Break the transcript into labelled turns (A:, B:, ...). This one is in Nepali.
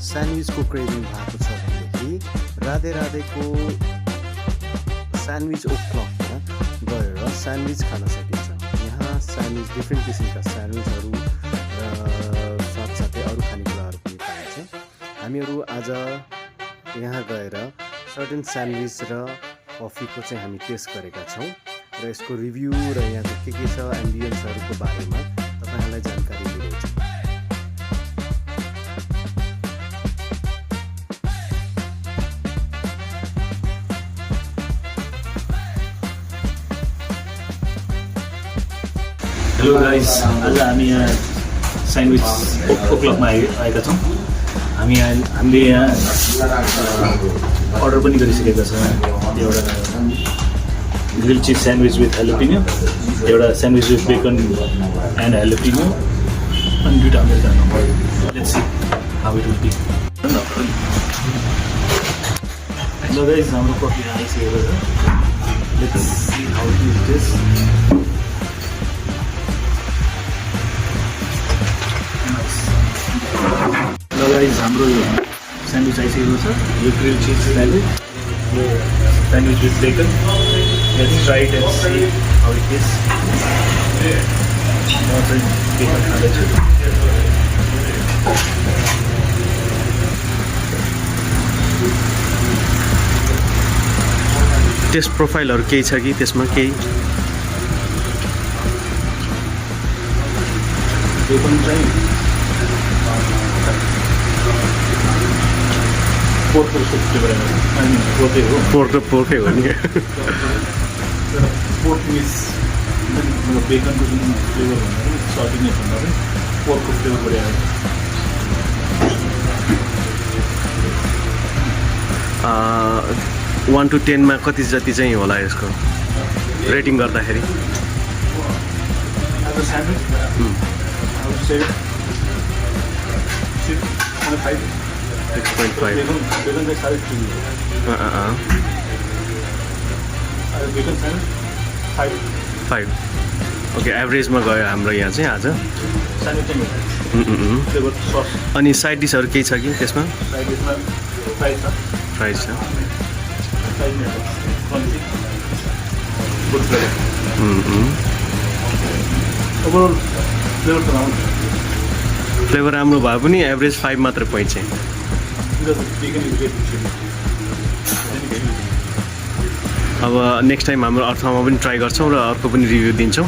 A: स्यान्डविचको क्रेभिङ भएको छ भनेदेखि राधे राधेको स्यान्डविच ओक्लकमा गएर स्यान्डविच खान सकिन्छ। यहाँ स्यान्डविच डिफ्रेन्ट किसिमका स्यान्डविचहरू र साथसाथै अरू खानेकुराहरू पनि पाइन्छ। हामीहरू आज यहाँ गएर सर्टेन स्यान्डविच र कफीको चाहिँ हामी टेस्ट गरेका छौँ र यसको रिभ्यू र यहाँको के छ एम्बियन्सहरूको बारेमा तपाईँहरूलाई जानकारी दिँदैछ।
B: हेलो गाइस, आज हामी यहाँ स्यान्डविच ओक्लकमा आएका छौँ। हामीले यहाँ अर्डर पनि गरिसकेका छौँ। एउटा grill cheese sandwich with jalapeno, एउटा sandwich with bacon and jalapeno, अनि दुईवटा americano. Let's see how it will be. Hello guys, हाम्रो कफी आइसकेको छ। Let's see how it taste. Hello guys, हाम्रो यो स्यान्डविच आइसकेको छ। यो ग्रिल चिज स्यान्डविच, यो sandwich with bacon. Let's try it and see how it is. म चाहिँ बेकन खाँदैछु।
A: टेस्ट प्रोफाइलहरू केही छ कि त्यसमा? केही
B: बेकन चाहिँ पोर्कको फ्लेभर पोर्कै हो।
A: पोर्कै हो नि।
B: पोर्क मिस बेकनको जुन फ्लेभर भन्दाखेरि सटिनेस भन्दाखेरि पोर्कको फ्लेभर बढी आयो।
A: 1 to 10 मा कति जति चाहिँ होला यसको रेटिङ गर्दाखेरि?
B: As a sandwich, I would say 6.5.
A: 6.5.
B: Bacon चाहिँ साह्रै ठिक हो। Bacon sandwich 5.
A: ओके, एभरेजमा गयो हाम्रो यहाँ चाहिँ आज।
B: Sandwich चाहिँ फ्लेभर सस।
A: अनि साइड डिसहरू केही छ कि त्यसमा?
B: साइड डिसमा फ्राइज छ।
A: फ्राइज छ।
B: Good flavour. ओभरअल फ्लेभर त राम्रो।
A: फ्लेभर राम्रो भए पनि एभरेज 5 मात्र पोइन्ट चाहिँ। अब नेक्स्ट टाइम हाम्रो अर्थमा पनि ट्राई गर्छौँ र अर्को पनि रिभ्यू दिन्छौँ।